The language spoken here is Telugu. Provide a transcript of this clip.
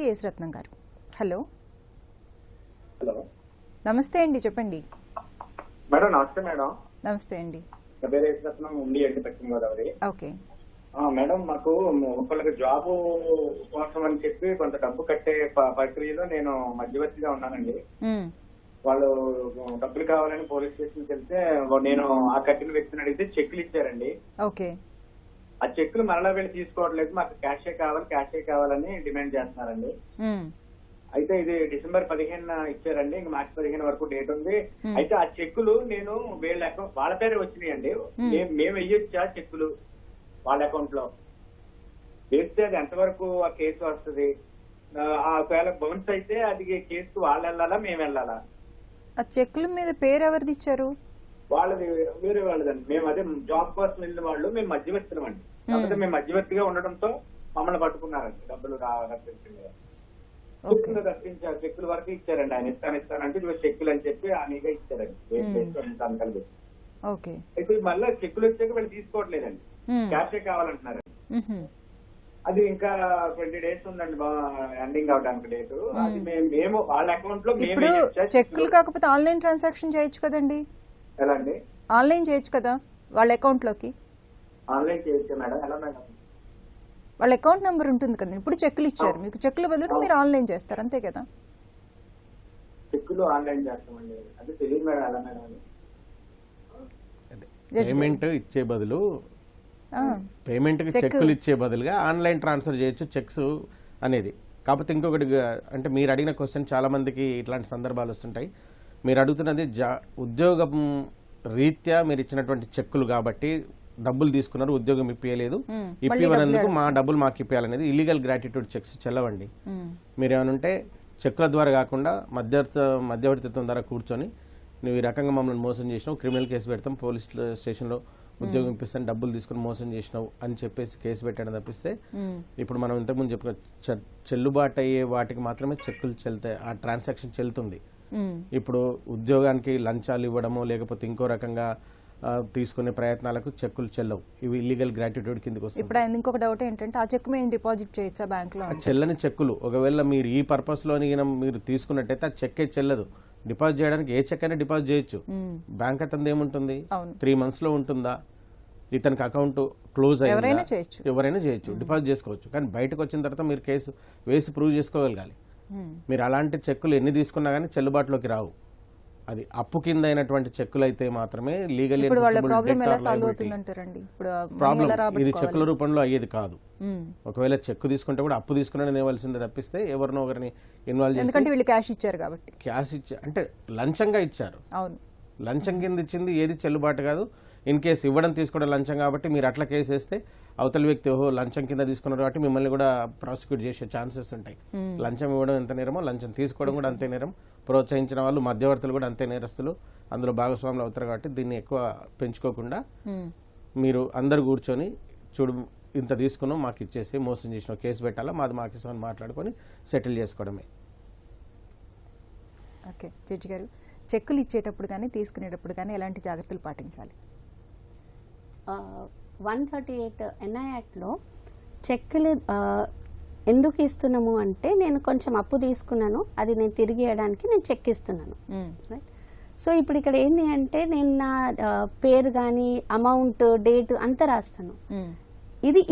యేసరత్నం గారు. హలో హలో, నమస్తే అండి, చెప్పండి. మేడం నమస్తే. మేడం నమస్తే అండి. నా పేరు యేసరత్నం, ఉండి అండి, పశ్చిమ గోదావరి. ఓకే మేడం, మాకు ఒకళ్ళకి జాబ్ కోసం అని చెప్పి కొంత డబ్బు కట్టే ప్రక్రియలో నేను మధ్యవర్తిగా ఉన్నానండి. వాళ్ళు డబ్బులు కావాలని పోలీస్ స్టేషన్కి వెళ్తే నేను ఆ కట్టిన వ్యక్తిని అడిగితే చెక్కులు ఇచ్చారండి. ఓకే, ఆ చెక్కులు మరలా వెళ్ళి తీసుకోవట్లేదు, మాకు క్యాషే కావాలని డిమాండ్ చేస్తున్నారండి. అయితే ఇది డిసెంబర్ 15 ఇచ్చారండి, ఇంక మార్చి 15 వరకు డేట్ ఉంది. అయితే ఆ చెక్కులు నేను వాళ్ళ పేరే వచ్చినాయండి. మేము వెయ్యొచ్చా చెక్కులు వాళ్ళ అకౌంట్ లో వేస్తే అది ఎంతవరకు ఆ కేసు వస్తుంది? ఒకవేళ బౌన్స్ అయితే అది కేసు వాళ్ళు వెళ్ళాలా, మేము వెళ్ళాలా? ఆ చెక్కుల మీద పేరు ఎవరిది ఇచ్చారు? వాళ్ళది, వేరే వాళ్ళదండి. మేము అదే జాబ్ కోసం వెళ్ళిన వాళ్ళు, మేము మధ్యవర్తులం అండి. కాకపోతే మేము మధ్యవర్తిగా ఉండడంతో మమ్మల్ని పట్టుకున్నారండి. డబ్బులు రప్పించారు, చెక్కులు రప్పించారు, చెక్కుల వరకు ఇచ్చారండి. ఆయన ఇస్తానంటే చెక్కులు అని చెప్పి ఆయనగా ఇచ్చారండి కలిపి. అయితే మళ్ళీ చెక్కులు వచ్చాక వీళ్ళు తీసుకోవట్లేదండి, క్యాషే కావాలంటున్నారు. అది ఇంకా 20 days ఉందండి ఎండింగ్ అవడానికి డేట్. అది మేము వాళ్ళ అకౌంట్ లో చెక్కులు కాకపోతే ఆన్లైన్ ట్రాన్సాక్షన్ చేయొచ్చు కదండి. ఎలా అండి? ఆన్లైన్ చేయొచ్చు కదా వాళ్ళ అకౌంట్ లోకి. ఆన్లైన్ చేయొచ్చు మేడం. ఎలా మేడం? వాళ్ళ అకౌంట్ నెంబర్ ఉంటుంది కదండి. ఇప్పుడు చెక్కులు ఇచ్చారు మీకు, చెక్కుల బదులు మీరు ఆన్లైన్ చేస్తారు, అంతే కదా? చెక్కులు ఆన్లైన్ చేస్తామండి. అది తెలియదు మేడం. ఎలా మేడం? పేమెంట్ ఇచ్చే బదులు, పేమెంట్ కి చెక్కులు ఇచ్చే బదులుగా ఆన్లైన్ ట్రాన్స్ఫర్ చేయొచ్చు చెక్స్ అనేది. కాకపోతే ఇంకొకటి, అంటే మీరు అడిగిన క్వశ్చన్ చాలా మందికి ఇట్లాంటి సందర్భాలు వస్తుంటాయి. మీరు అడుగుతున్నది ఉద్యోగం రీత్యా మీరు ఇచ్చినటువంటి చెక్కులు కాబట్టి డబ్బులు తీసుకున్నారు, ఉద్యోగం ఇప్పియలేదు, ఇప్పివనందుకు మా డబ్బులు మాకు ఇప్పియాలనేది ఇల్లీగల్ గ్రాట్యుటూడ్ చెక్స్ చెల్లవండి. మీరేమనుంటే చెక్కుల ద్వారా కాకుండా మధ్యవర్తిత్వం ద్వారా కూర్చొని నువ్వు ఈ రకంగా మమ్మల్ని మోసం చేసినావు, క్రిమినల్ కేసు పెడతాం, పోలీస్ స్టేషన్లో ఉద్యోగం ఇప్పిస్తాను, డబ్బులు తీసుకుని మోసం చేసినావు అని చెప్పేసి కేసు పెట్టడం తప్పిస్తే, ఇప్పుడు మనం ఇంతకుముందు చెప్పుకున్న చెల్లుబాటు అయ్యే వాటికి మాత్రమే చెక్కులు చెల్తాయి, ఆ ట్రాన్సాక్షన్ చెల్లుతుంది. ఇప్పుడు ఉద్యోగానికి లంచాలు ఇవ్వడము లేకపోతే ఇంకో రకంగా తీసుకునే ప్రయత్నాలకు చెక్కులు చెల్లవు, ఇవి ఇల్లీగల్ గ్రాట్యుటూడ్ కిందకి వస్తుంది. ఇప్పుడు ఇంకొక డౌట్ ఏంటంటే, ఆ చెక్ మేము డిపాజిట్ చేయొచ్చా బ్యాంక్ లో? చెల్లని చెక్కులు ఒకవేళ మీరు ఈ పర్పస్ లో మీరు తీసుకున్నట్టయితే ఆ చెక్కే చెల్లదు. డిపాజిట్ చేయడానికి ఏ చెక్ అయినా డిపాజిట్ చేయొచ్చు. బ్యాంక్ అతను ఏముంటుంది, 3 months లో ఉంటుందా, ఇతనికి అకౌంట్ క్లోజ్ అయ్యిందా, ఎవరైనా చేయొచ్చు, డిపాజిట్ చేసుకోవచ్చు. కానీ బయటకు వచ్చిన తర్వాత మీరు కేసు వేసి ప్రూవ్ చేసుకోగలగాలి. మీరు అలాంటి చెక్కులు ఎన్ని తీసుకున్నా కానీ చెల్లుబాటులోకి రావు. అది అప్పు కింద అయినటువంటి చెక్కులు అయితే మాత్రమే లీగల్లీ ప్రాబ్లం. ఇది చెక్కుల రూపంలో అయ్యేది కాదు. ఒకవేళ చెక్కు తీసుకుంటే కూడా అప్పు తీసుకుని ఇవ్వాల్సిందే తప్పిస్తే ఎవరినో ఒకరిని ఇన్వాల్వ్ చేసి, క్యాష్ ఇచ్చారు కాబట్టి, క్యాష్ ఇచ్చారు అంటే లంచంగా ఇచ్చారు. లంచం కింద ఇచ్చింది ఏది చెల్లుబాటు కాదు. ఇన్ కేసు ఇవ్వడం తీసుకోవడం లంచం కాబట్టి మీరు అట్లా కేసు వేస్తే అవతల వ్యక్తి లంచం కింద తీసుకున్నారు కాబట్టి మిమ్మల్ని కూడా ప్రాసిక్యూట్ చేసే ఛాన్సెస్ ఉంటాయి. లంచం ఇవ్వడం ఎంత నేరమో లంచం తీసుకోవడం కూడా అంతే నేరం. ప్రోత్సహించిన వాళ్ళు మధ్యవర్తులు కూడా అంతే నేరస్తులు, అందులో భాగస్వాములు అవుతారు. కాబట్టి దీన్ని ఎక్కువ పెంచుకోకుండా మీరు అందరు కూర్చొని చూడు ఇంత తీసుకున్నాం మాకు ఇచ్చేసి మోసం చేసిన కేసు పెట్టాలా, మాది మాకు ఇస్తామని మాట్లాడుకొని సెటిల్ చేసుకోవడమే. ఓకే జడ్జి గారు, చెక్కులు ఇచ్చేటప్పుడు కానీ తీసుకునేటప్పుడు కానీ ఎలాంటి జాగ్రత్తలు పాటించాలి? 138 NI యాక్ట్లో చెక్కులు ఎందుకు ఇస్తున్నాము అంటే, నేను కొంచెం అప్పు తీసుకున్నాను, అది నేను తిరిగి ఇవ్వడానికి నేను చెక్ ఇస్తున్నాను. రైట్. సో ఇప్పుడు ఇక్కడ ఏంటి అంటే, నేను నా పేరు కానీ అమౌంట్ డేట్ అంతా రాస్తాను. ఇది